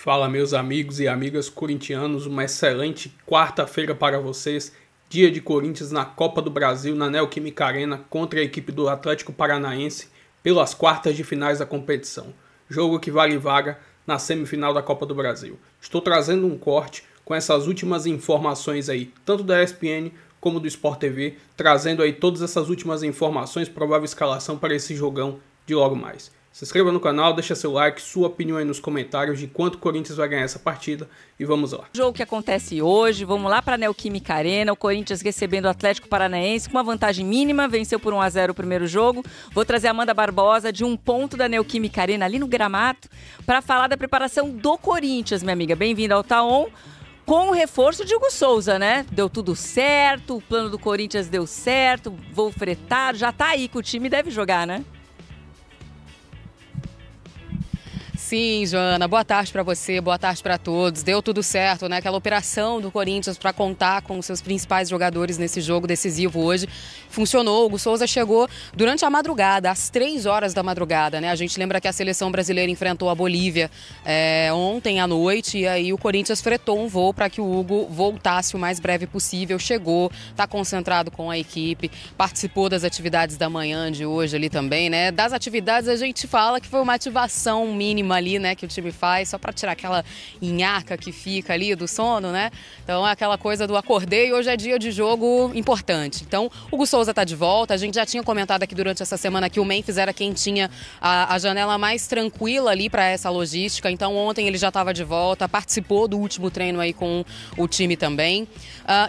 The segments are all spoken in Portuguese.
Fala, meus amigos e amigas corintianos, uma excelente quarta-feira para vocês. Dia de Corinthians na Copa do Brasil, na Neoquímica Arena, contra a equipe do Atlético Paranaense, pelas quartas de finais da competição. Jogo que vale vaga na semifinal da Copa do Brasil. Estou trazendo um corte com essas últimas informações aí, tanto da ESPN como do Sport TV, trazendo aí todas essas últimas informações, provável escalação para esse jogão de logo mais. Se inscreva no canal, deixa seu like, sua opinião aí nos comentários de quanto o Corinthians vai ganhar essa partida e vamos lá. O jogo que acontece hoje, vamos lá para a Neoquímica Arena, o Corinthians recebendo o Atlético Paranaense com uma vantagem mínima, venceu por 1-0 o primeiro jogo. Vou trazer a Amanda Barbosa de um ponto da Neoquímica Arena ali no gramado para falar da preparação do Corinthians, minha amiga. Bem-vinda ao Taon. Com o reforço de Hugo Souza, né? Deu tudo certo, o plano do Corinthians deu certo, voo fretado, já tá aí que o time deve jogar, né? Sim, Joana, boa tarde para você, boa tarde para todos. Deu tudo certo, né? Aquela operação do Corinthians para contar com os seus principais jogadores nesse jogo decisivo hoje funcionou. O Hugo Souza chegou durante a madrugada, às 3 horas da madrugada, né? A gente lembra que a seleção brasileira enfrentou a Bolívia ontem à noite e aí o Corinthians fretou um voo para que o Hugo voltasse o mais breve possível. Chegou, está concentrado com a equipe, participou das atividades da manhã de hoje ali também, né? Das atividades a gente fala que foi uma ativação mínima ali, né, que o time faz, só para tirar aquela nhaca que fica ali do sono, né? Então é aquela coisa do acordei e hoje é dia de jogo importante. Então o Hugo Souza tá de volta, a gente já tinha comentado aqui durante essa semana que o Memphis era quem tinha a janela mais tranquila ali para essa logística, então ontem ele já estava de volta, participou do último treino aí com o time também.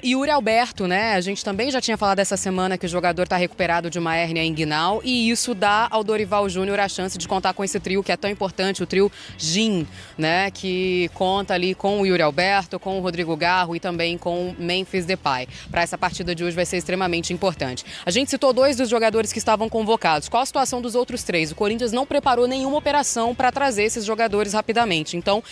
E Yuri Alberto, né, a gente também já tinha falado essa semana que o jogador tá recuperado de uma hérnia inguinal e isso dá ao Dorival Júnior a chance de contar com esse trio que é tão importante, o trio Gin, né, que conta ali com o Yuri Alberto, com o Rodrigo Garro e também com o Memphis Depay. Para essa partida de hoje vai ser extremamente importante. A gente citou 2 dos jogadores que estavam convocados. Qual a situação dos outros 3? O Corinthians não preparou nenhuma operação para trazer esses jogadores rapidamente. Então,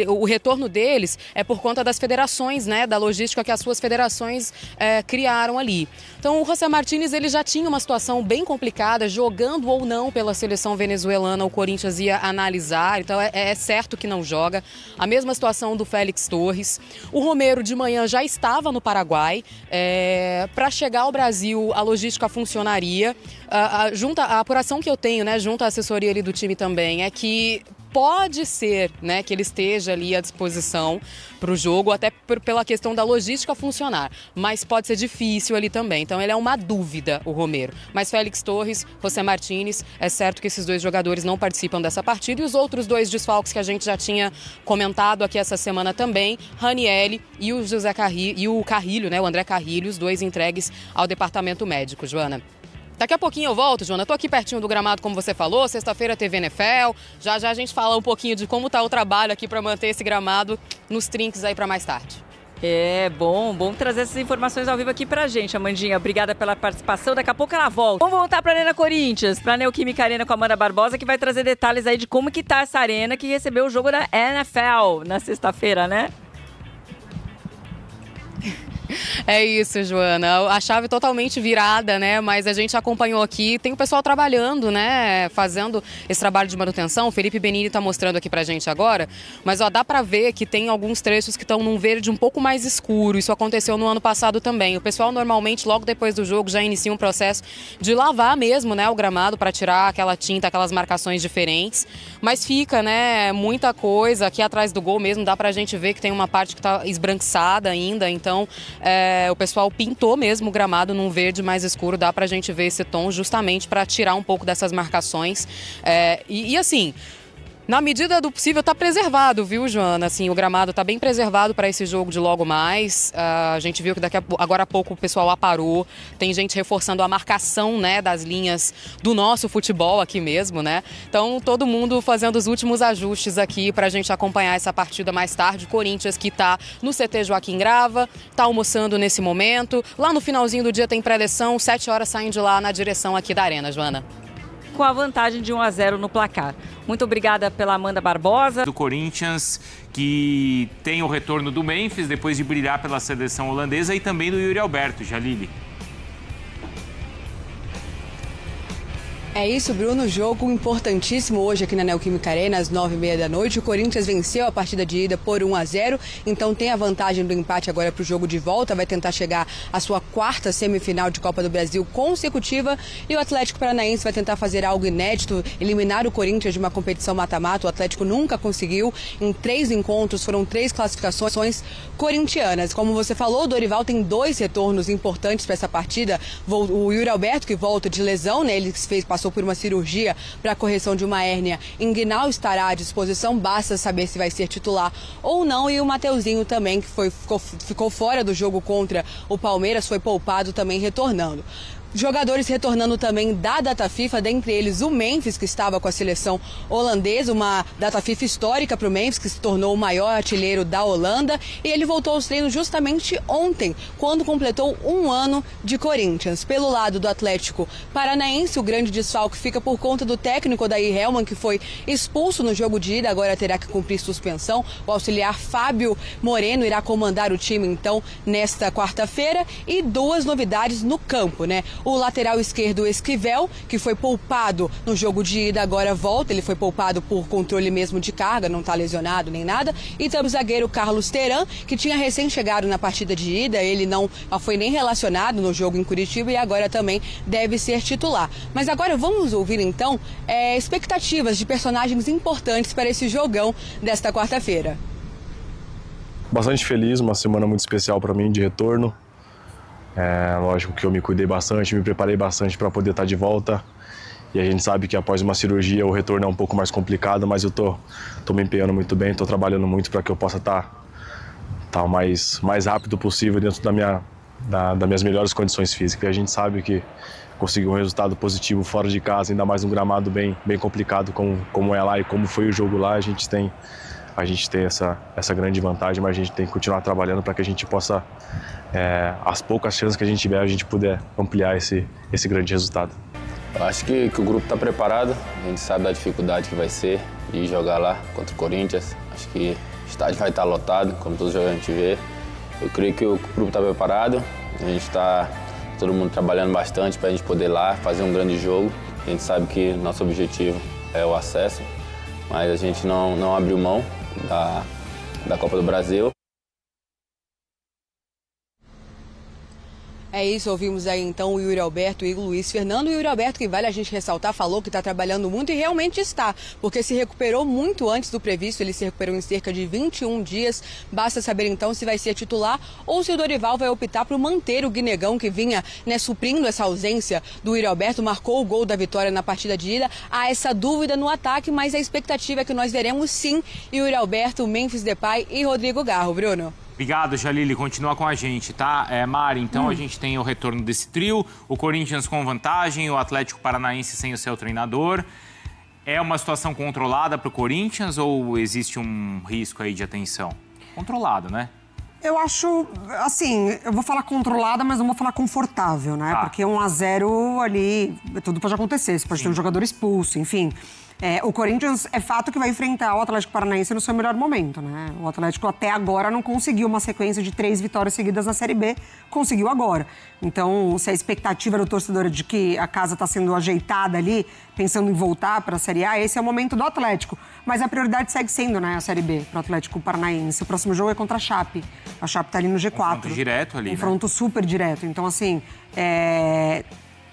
o retorno deles é por conta das federações, né, da logística que as suas federações criaram ali. Então, o José Martínez ele já tinha uma situação bem complicada, jogando ou não pela seleção venezuelana, o Corinthians ia analisar. Então é certo que não joga. A mesma situação do Félix Torres. O Romero de manhã já estava no Paraguai. Para chegar ao Brasil, a logística funcionaria. A apuração que eu tenho, né, junto à assessoria ali do time também, é que pode ser, né, que ele esteja ali à disposição para o jogo, até pela questão da logística funcionar, mas pode ser difícil ali também. Então ele é uma dúvida, o Romero. Mas Félix Torres, José Martínez, é certo que esses 2 jogadores não participam dessa partida e os outros 2 desfalques que a gente já tinha comentado aqui essa semana também, Ranielli e o José Carrilho, e o Carrilho, né, o André Carrilho, os 2 entregues ao departamento médico, Joana. Daqui a pouquinho eu volto, Joana. Tô aqui pertinho do gramado, como você falou. Sexta-feira TV NFL. Já já a gente fala um pouquinho de como tá o trabalho aqui para manter esse gramado nos trinques aí para mais tarde. É bom trazer essas informações ao vivo aqui pra gente, Amandinha. Obrigada pela participação. Daqui a pouco ela volta. Vamos voltar pra Arena Corinthians, pra Neoquímica Arena com a Amanda Barbosa, que vai trazer detalhes aí de como que tá essa arena que recebeu o jogo da NFL na sexta-feira, né? É isso, Joana. A chave totalmente virada, né? Mas a gente acompanhou aqui, tem o pessoal trabalhando, né? Fazendo esse trabalho de manutenção. O Felipe Benini tá mostrando aqui pra gente agora. Mas ó, dá pra ver que tem alguns trechos que estão num verde um pouco mais escuro. Isso aconteceu no ano passado também. O pessoal normalmente, logo depois do jogo, já inicia um processo de lavar mesmo, né? O gramado para tirar aquela tinta, aquelas marcações diferentes. Mas fica, né? Muita coisa. Aqui atrás do gol mesmo dá pra gente ver que tem uma parte que tá esbranquiçada ainda. Então, o pessoal pintou mesmo o gramado num verde mais escuro, dá pra gente ver esse tom justamente para tirar um pouco dessas marcações. E assim, na medida do possível tá preservado, viu, Joana? Assim, o gramado tá bem preservado para esse jogo de logo mais. A gente viu que agora há pouco o pessoal aparou. Tem gente reforçando a marcação, né, das linhas do nosso futebol aqui mesmo, né? Então, todo mundo fazendo os últimos ajustes aqui pra gente acompanhar essa partida mais tarde. Corinthians que tá no CT Joaquim Grava, tá almoçando nesse momento. Lá no finalzinho do dia tem pré-eleção, 7 horas saem de lá na direção aqui da Arena, Joana. Com a vantagem de 1-0 no placar. Muito obrigada pela Amanda Barbosa. Do Corinthians, que tem o retorno do Memphis, depois de brilhar pela seleção holandesa, e também do Yuri Alberto, Jalili. É isso, Bruno. Jogo importantíssimo hoje aqui na Neoquímica Arena, às 9h30 da noite. O Corinthians venceu a partida de ida por 1-0, então tem a vantagem do empate agora para o jogo de volta. Vai tentar chegar à sua 4ª semifinal de Copa do Brasil consecutiva. E o Atlético Paranaense vai tentar fazer algo inédito, eliminar o Corinthians de uma competição mata-mata. O Atlético nunca conseguiu. Em 3 encontros, foram 3 classificações corintianas. Como você falou, o Dorival tem 2 retornos importantes para essa partida. O Yuri Alberto, que volta de lesão, né? Ele passou por uma cirurgia para a correção de uma hérnia inguinal, estará à disposição, basta saber se vai ser titular ou não. E o Mateuzinho também, que ficou fora do jogo contra o Palmeiras, foi poupado, também retornando. Jogadores retornando também da data FIFA, dentre eles o Memphis, que estava com a seleção holandesa, uma data FIFA histórica para o Memphis, que se tornou o maior artilheiro da Holanda, e ele voltou aos treinos justamente ontem, quando completou 1 ano de Corinthians. Pelo lado do Atlético Paranaense, o grande desfalque fica por conta do técnico Odair Hellmann, que foi expulso no jogo de ida, agora terá que cumprir suspensão. O auxiliar Fábio Moreno irá comandar o time, então, nesta quarta-feira. E 2 novidades no campo, né? O lateral esquerdo Esquivel, que foi poupado no jogo de ida, agora volta. Ele foi poupado por controle mesmo de carga, não está lesionado nem nada. E também o zagueiro Carlos Teran, que tinha recém-chegado na partida de ida. Ele não foi nem relacionado no jogo em Curitiba e agora também deve ser titular. Mas agora vamos ouvir então expectativas de personagens importantes para esse jogão desta quarta-feira. Bastante feliz, uma semana muito especial para mim de retorno. Lógico que eu me cuidei bastante, me preparei bastante para poder estar de volta. E a gente sabe que após uma cirurgia o retorno é um pouco mais complicado, mas eu tô me empenhando muito bem, tô trabalhando muito para que eu possa estar o mais rápido possível dentro das minhas melhores condições físicas. E a gente sabe que conseguir um resultado positivo fora de casa, ainda mais um gramado bem complicado como é lá e como foi o jogo lá, a gente tem essa grande vantagem, mas a gente tem que continuar trabalhando para que a gente possa, as poucas chances que a gente tiver, a gente puder ampliar esse grande resultado. Eu acho que o grupo está preparado, a gente sabe da dificuldade que vai ser de jogar lá contra o Corinthians. Acho que o estádio vai estar lotado, como todos os jogos a gente vê. Eu creio que o grupo está preparado, a gente está todo mundo trabalhando bastante para a gente poder ir lá fazer um grande jogo. A gente sabe que nosso objetivo é o acesso, mas a gente não abriu mão da Copa do Brasil. É isso, ouvimos aí então o Yuri Alberto e o Luiz Fernando. O Yuri Alberto, que vale a gente ressaltar, falou que está trabalhando muito e realmente está, porque se recuperou muito antes do previsto. Ele se recuperou em cerca de 21 dias. Basta saber então se vai ser titular ou se o Dorival vai optar por manter o Guinegão, que vinha suprindo essa ausência do Yuri Alberto, marcou o gol da vitória na partida de ida. Há essa dúvida no ataque, mas a expectativa é que nós veremos sim Yuri Alberto, Memphis Depay e Rodrigo Garro. Bruno. Obrigado, Jalili. Continua com a gente, tá? Mari, então a gente tem o retorno desse trio, o Corinthians com vantagem, o Atlético Paranaense sem o seu treinador. É uma situação controlada para o Corinthians ou existe um risco aí de atenção? Controlado, né? Eu acho, assim, eu vou falar controlada, mas não vou falar confortável, né? Porque 1-0 ali, tudo pode acontecer. Você pode ter um jogador expulso, enfim. O Corinthians é fato que vai enfrentar o Atlético Paranaense no seu melhor momento, né? O Atlético até agora não conseguiu uma sequência de 3 vitórias seguidas na Série B, conseguiu agora. Então, se a expectativa do torcedor é de que a casa está sendo ajeitada ali, pensando em voltar para a Série A, esse é o momento do Atlético. Mas a prioridade segue sendo, né, a Série B para o Atlético Paranaense. O próximo jogo é contra a Chape. A Chape está ali no G4. Confronto direto ali, Confronto super direto. Então, assim,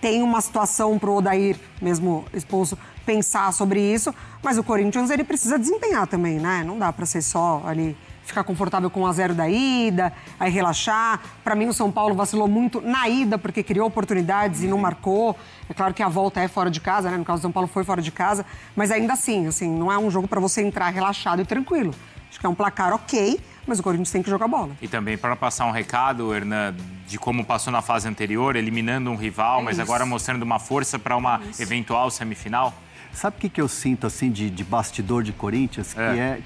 tem uma situação para o Odair, mesmo expulso, pensar sobre isso, mas o Corinthians ele precisa desempenhar também, né? Não dá para ser só ali ficar confortável com 1-0 da ida, aí relaxar. Para mim o São Paulo vacilou muito na ida porque criou oportunidades e não marcou. É claro que a volta é fora de casa, né? No caso do São Paulo foi fora de casa, mas ainda assim, não é um jogo para você entrar relaxado e tranquilo. Acho que é um placar ok, mas o Corinthians tem que jogar bola. E também para passar um recado, Hernan, de como passou na fase anterior, eliminando um rival, mas agora mostrando uma força para uma eventual semifinal. Sabe o que eu sinto, assim, de bastidor de Corinthians?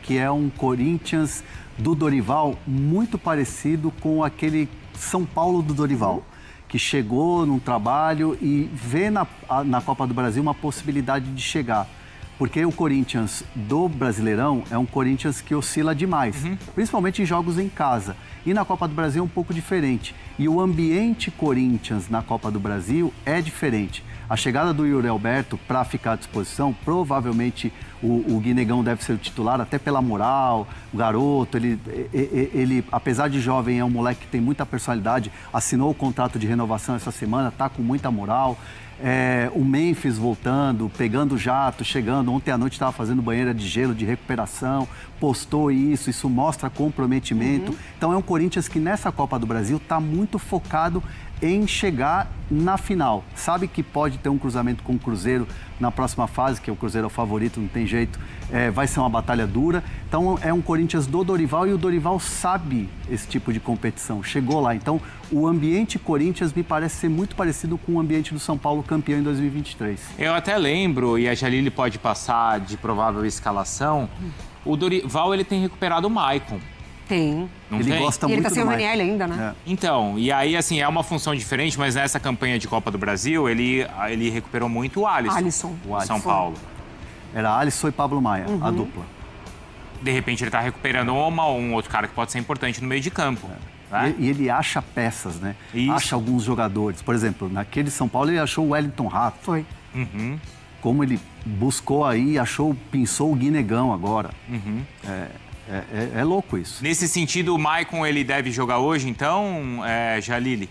Que é um Corinthians do Dorival muito parecido com aquele São Paulo do Dorival, que chegou num trabalho e vê na Copa do Brasil uma possibilidade de chegar. Porque o Corinthians do Brasileirão é um Corinthians que oscila demais, principalmente em jogos em casa. E na Copa do Brasil é um pouco diferente. E o ambiente Corinthians na Copa do Brasil é diferente. A chegada do Yuri Alberto para ficar à disposição, provavelmente o Guinegão deve ser o titular, até pela moral, o garoto, ele, apesar de jovem, é um moleque que tem muita personalidade, assinou o contrato de renovação essa semana, está com muita moral. O Memphis voltando, pegando jato, chegando. Ontem à noite estava fazendo banheira de gelo, de recuperação, postou isso mostra comprometimento. Então é um Corinthians que nessa Copa do Brasil está muito focado em chegar na final. Sabe que pode ter um cruzamento com o Cruzeiro na próxima fase, que o Cruzeiro é o favorito, não tem jeito. Vai ser uma batalha dura. Então é um Corinthians do Dorival e o Dorival sabe esse tipo de competição. Chegou lá. Então o ambiente Corinthians me parece ser muito parecido com o ambiente do São Paulo campeão em 2023. Eu até lembro, e a Jalili pode passar de provável escalação, o Dorival ele tem recuperado o Maicon. Tem. Não ele tem? gosta E ele muito tá sem do o Maicon. Ranieri ainda, né? Então, e aí, assim, é uma função diferente, mas nessa campanha de Copa do Brasil, ele recuperou muito o Alisson. O São Paulo. Era Alisson e Pablo Maia, a dupla. De repente, ele tá recuperando um outro cara que pode ser importante no meio de campo. Né? E ele acha peças, né? Isso. Acha alguns jogadores. Por exemplo, naquele São Paulo, ele achou o Wellington Rato. Foi. Como ele buscou aí, pinçou o Guinegão agora. É louco isso. Nesse sentido, o Maicon, ele deve jogar hoje, então, Jalili?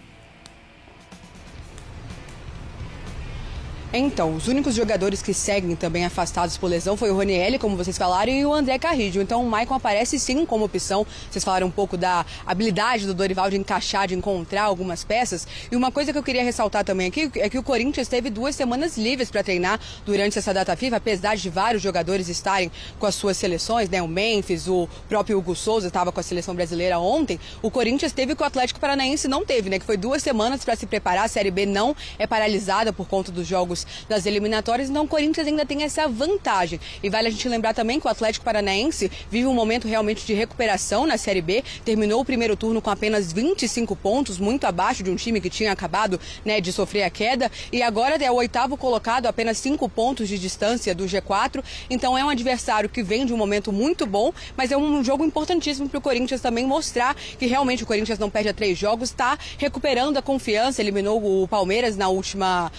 Então, os únicos jogadores que seguem também afastados por lesão foi o Ranieri, como vocês falaram, e o André Carrillo. Então, o Maicon aparece sim como opção. Vocês falaram um pouco da habilidade do Dorival de encaixar, de encontrar algumas peças. E uma coisa que eu queria ressaltar também aqui é que o Corinthians teve 2 semanas livres para treinar durante essa data FIFA, apesar de vários jogadores estarem com as suas seleções, né? O Memphis, o próprio Hugo Souza estava com a seleção brasileira ontem. O Corinthians teve que o Atlético Paranaense não teve, né? Que foi 2 semanas para se preparar. A Série B não é paralisada por conta dos jogos das eliminatórias, então o Corinthians ainda tem essa vantagem. E vale a gente lembrar também que o Atlético Paranaense vive um momento realmente de recuperação na Série B, terminou o primeiro turno com apenas 25 pontos, muito abaixo de um time que tinha acabado, né, de sofrer a queda, e agora é o 8º colocado, apenas 5 pontos de distância do G4, então é um adversário que vem de um momento muito bom, mas é um jogo importantíssimo para o Corinthians também mostrar que realmente o Corinthians não perde a 3 jogos, está recuperando a confiança, eliminou o Palmeiras na última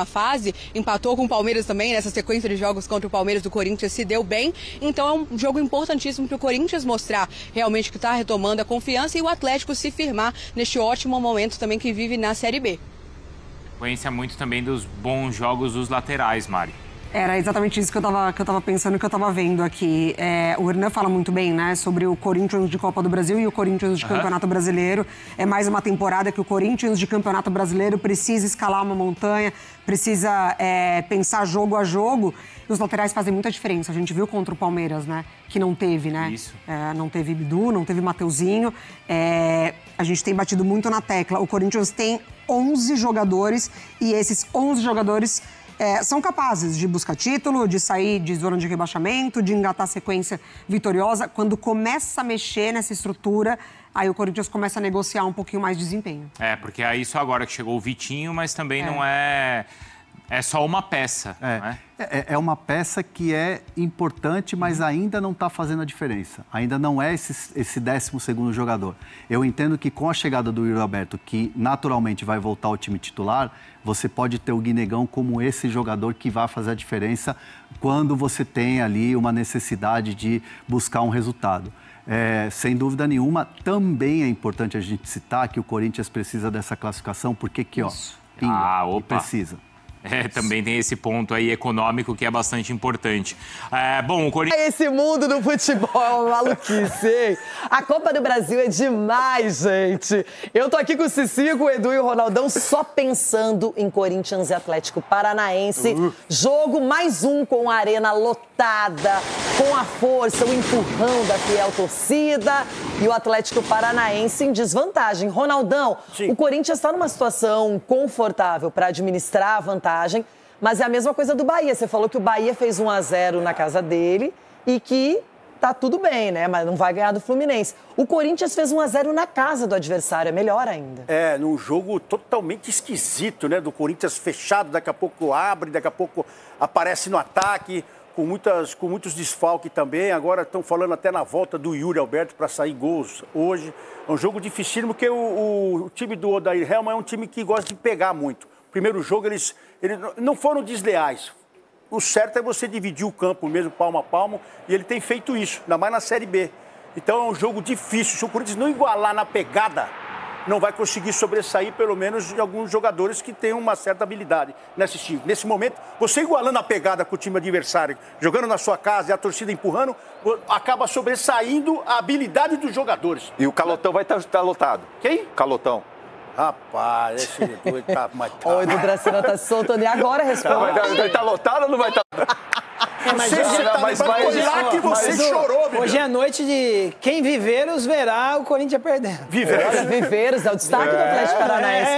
fase, empatou com o Palmeiras também, nessa sequência de jogos contra o Palmeiras, do Corinthians se deu bem. Então é um jogo importantíssimo para o Corinthians mostrar realmente que está retomando a confiança e o Atlético se firmar neste ótimo momento também que vive na Série B. Conhece muito também dos bons jogos dos laterais, Mari. Era exatamente isso que eu tava pensando, que eu tava vendo aqui. O Hernan fala muito bem, né, sobre o Corinthians de Copa do Brasil e o Corinthians de Campeonato Brasileiro. É mais uma temporada que o Corinthians de Campeonato Brasileiro precisa escalar uma montanha, precisa pensar jogo a jogo. E os laterais fazem muita diferença. A gente viu contra o Palmeiras, né, que não teve, né? Isso. Não teve Bidu, não teve Mateuzinho. A gente tem batido muito na tecla. O Corinthians tem 11 jogadores e esses 11 jogadores são capazes de buscar título, de sair de zona de rebaixamento, de engatar sequência vitoriosa. Quando começa a mexer nessa estrutura, aí o Corinthians começa a negociar um pouquinho mais de desempenho. Porque é isso agora que chegou o Vitinho, mas também não é só uma peça. Né? É uma peça que é importante, mas ainda não está fazendo a diferença. Ainda não é esse 12º jogador. Eu entendo que com a chegada do Yuri Alberto, que naturalmente vai voltar ao time titular, você pode ter o Guinegão como esse jogador que vai fazer a diferença quando você tem ali uma necessidade de buscar um resultado. Sem dúvida nenhuma, também é importante a gente citar que o Corinthians precisa dessa classificação, porque aqui, ó, pinga, e precisa. Também tem esse ponto aí econômico que é bastante importante. Bom, o Corinthians... Esse mundo do futebol é uma maluquice, hein? A Copa do Brasil é demais, gente. Eu tô aqui com o Cici, com o Edu e o Ronaldão só pensando em Corinthians e Atlético Paranaense. Jogo mais um com a arena lotada, com a força, o empurrão da fiel torcida e o Atlético Paranaense em desvantagem. Ronaldão, o Corinthians está numa situação confortável para administrar a vantagem, mas é a mesma coisa do Bahia. Você falou que o Bahia fez 1-0 na casa dele e que tá tudo bem, né? Mas não vai ganhar do Fluminense. O Corinthians fez 1-0 na casa do adversário, é melhor ainda. Num jogo totalmente esquisito, né? Do Corinthians fechado, daqui a pouco abre, daqui a pouco aparece no ataque, com muitos desfalques também. Agora estão falando até na volta do Yuri Alberto para sair gols hoje. É um jogo dificílimo, porque o time do Odair Helman é um time que gosta de pegar muito. primeiro jogo eles não foram desleais. O certo é você dividir o campo mesmo, palmo a palmo, e ele tem feito isso, ainda mais na Série B. Então é um jogo difícil. Se o Corinthians não igualar na pegada, não vai conseguir sobressair, pelo menos, de alguns jogadores que têm uma certa habilidade nesse estilo. Nesse momento, você igualando a pegada com o time adversário, jogando na sua casa e a torcida empurrando, acaba sobressaindo a habilidade dos jogadores. E o Calotão vai estar lotado. Quem? Calotão. Rapaz, esse doido tá... Oi, do Dracena tá se soltando. E agora responde. Vai estar lotado ou não vai estar? Hoje é a noite de quem Viveiros verá o Corinthians perdendo. Viveiros é o destaque do Atlético Paranaense.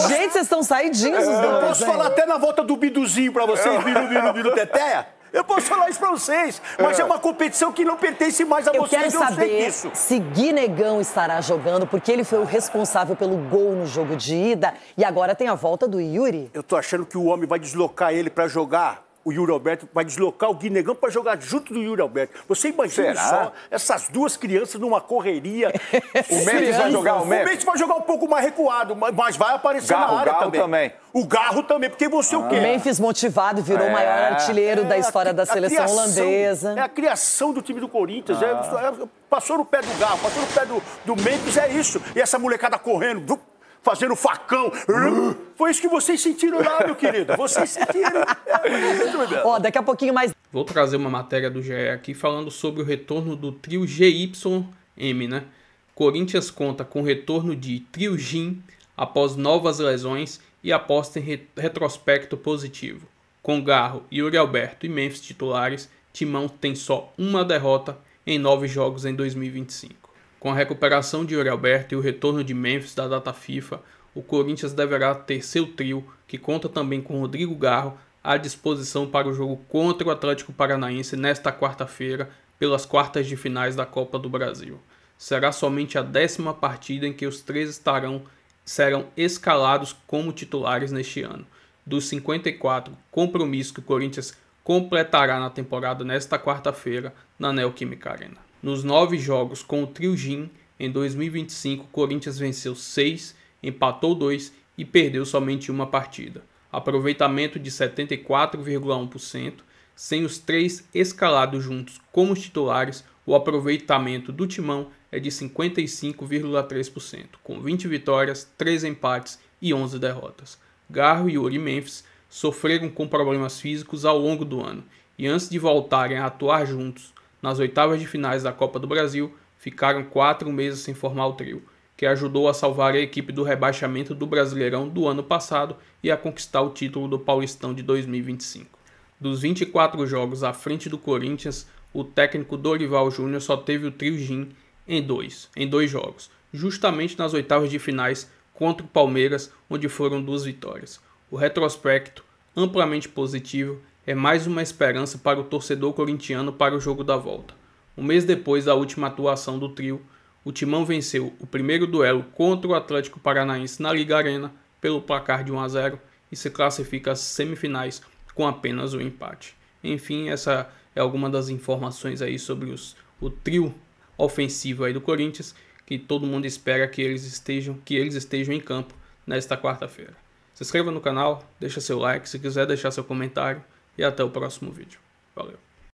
Gente, vocês estão saidinhos os dois. Eu posso falar até na volta do Biduzinho pra vocês, Bidu Teteia? Eu posso falar isso pra vocês, mas é uma competição que não pertence mais a vocês. Eu quero saber se Guinegão estará jogando, porque ele foi o responsável pelo gol no jogo de ida e agora tem a volta do Yuri. Eu tô achando que o homem vai deslocar ele pra jogar. O Yuri Alberto vai deslocar o Guinegão para jogar junto do Yuri Alberto. Você imagina só essas duas crianças numa correria. O Memphis vai jogar o Memphis? O Memphis vai jogar um pouco mais recuado, mas vai aparecer na área também. O Garro também, porque você o quê? O Memphis motivado virou o maior artilheiro da história da seleção holandesa. É a criação do time do Corinthians. Passou no pé do Garro, passou no pé do Memphis, é isso. E essa molecada correndo... fazendo facão. Foi isso que vocês sentiram lá, meu querido. Vocês sentiram. Daqui a pouquinho mais... Vou trazer uma matéria do GE aqui falando sobre o retorno do trio GYM, né? Corinthians conta com o retorno de trio GYM após novas lesões e aposta em retrospecto positivo. Com Garro, Yuri Alberto e Memphis titulares, Timão tem só uma derrota em 9 jogos em 2025. Com a recuperação de Yuri Alberto e o retorno de Memphis da data FIFA, o Corinthians deverá ter seu trio, que conta também com Rodrigo Garro, à disposição para o jogo contra o Atlético Paranaense nesta quarta-feira, pelas quartas de finais da Copa do Brasil. Será somente a 10ª partida em que os três serão escalados como titulares neste ano. Dos 54 compromissos que o Corinthians completará na temporada nesta quarta-feira na Neoquímica Arena. Nos 9 jogos com o trio GYM, em 2025, o Corinthians venceu 6, empatou 2 e perdeu somente uma partida. Aproveitamento de 74,1%, sem os três escalados juntos como titulares, o aproveitamento do Timão é de 55,3%, com 20 vitórias, 3 empates e 11 derrotas. Garro, Yuri e Memphis sofreram com problemas físicos ao longo do ano e antes de voltarem a atuar juntos, nas oitavas de finais da Copa do Brasil, ficaram 4 meses sem formar o trio, que ajudou a salvar a equipe do rebaixamento do Brasileirão do ano passado e a conquistar o título do Paulistão de 2025. Dos 24 jogos à frente do Corinthians, o técnico Dorival Júnior só teve o trio GYM em dois jogos, justamente nas oitavas de finais contra o Palmeiras, onde foram 2 vitórias. O retrospecto, amplamente positivo, é mais uma esperança para o torcedor corintiano para o jogo da volta. Um mês depois da última atuação do trio, o Timão venceu o primeiro duelo contra o Atlético Paranaense na Liga Arena pelo placar de 1-0 e se classifica às semifinais com apenas um empate. Enfim, essa é alguma das informações aí sobre o trio ofensivo aí do Corinthians, que todo mundo espera que eles estejam em campo nesta quarta-feira. Se inscreva no canal, deixa seu like, se quiser deixar seu comentário e até o próximo vídeo. Valeu!